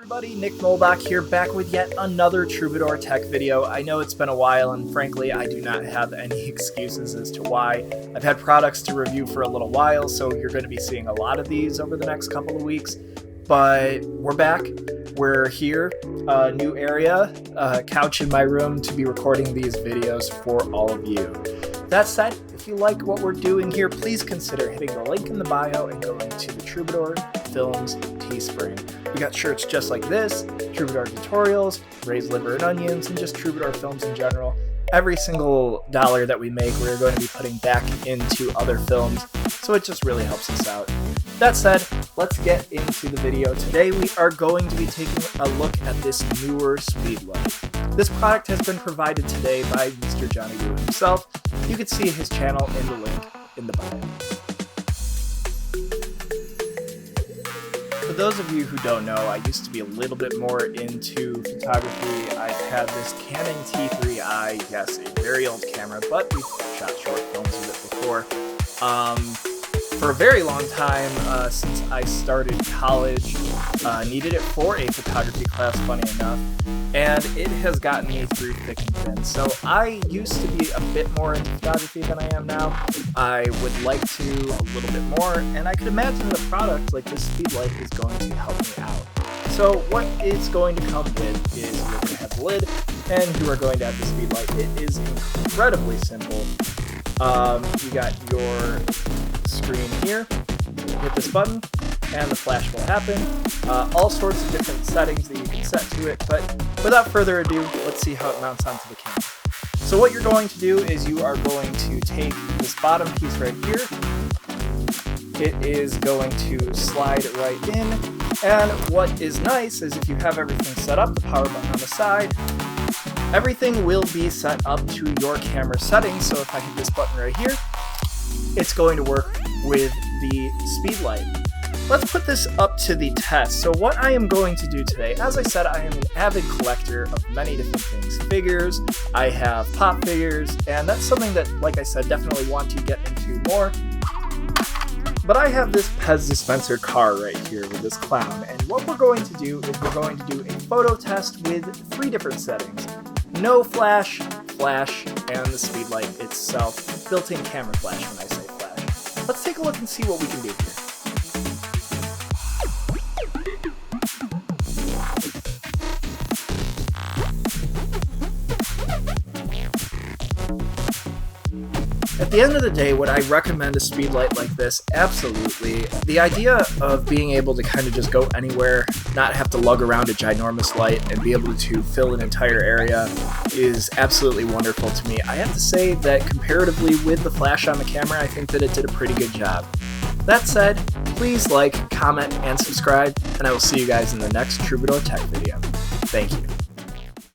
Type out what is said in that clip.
everybody, Nick Muhlbach here, back with yet another Troubadour Tech video. I know it's been a while, and frankly, I do not have any excuses as to why. I've had products to review for a little while, so you're going to be seeing a lot of these over the next couple of weeks. But we're back. We're here, a new area, a couch in my room to be recording these videos for all of you. That said, if you like what we're doing here, please consider hitting the link in the bio and going to the Troubadour Films Teespring. We got shirts just like this, Troubadour tutorials, raised liver and onions, and just Troubadour films in general. Every single dollar that we make, we're going to be putting back into other films, so it just really helps us out. That said, let's get into the video. Today we are going to be taking a look at this Neewer Speedlite. This product has been provided today by Mr. Johnny Wu himself. You can see his channel in the link in the bio. For those of you who don't know, I used to be a little bit more into photography. I've had this Canon T3i, yes, a very old camera, but we've shot short films with it before. For a very long time, since I started college, needed it for a photography class, funny enough, and it has gotten me through thick and thin. So I used to be a bit more into photography than I am now. I would like to a little bit more, and I could imagine that a product like this Speedlite is going to help me out. So what it's going to come with is you're going to have the lid, and you are going to have the Speedlite. It is incredibly simple. You got your screen here, hit this button, and the flash will happen. All sorts of different settings that you can set to it, but without further ado, let's see how it mounts onto the camera. So what you're going to do is you are going to take this bottom piece right here. It is going to slide right in, and what is nice is if you have everything set up, the power button on the side, everything will be set up to your camera settings. So if I hit this button right here, it's going to work with the Speedlite. Let's put this up to the test. So what I am going to do today, as I said, I am an avid collector of many different things. Figures, I have pop figures, and that's something that, like I said, definitely want to get into more. But I have this Pez dispenser car right here with this clown, and what we're going to do is we're going to do a photo test with 3 different settings. No flash, flash, and the Speedlite itself. Built-in camera flash when I say flash. Let's take a look and see what we can do here. At the end of the day, would I recommend a Speedlite like this? Absolutely. The idea of being able to kind of just go anywhere, not have to lug around a ginormous light, and be able to fill an entire area is absolutely wonderful to me. I have to say that comparatively with the flash on the camera, I think that it did a pretty good job. That said, please like, comment, and subscribe, and I will see you guys in the next Troubadour Tech video. Thank you.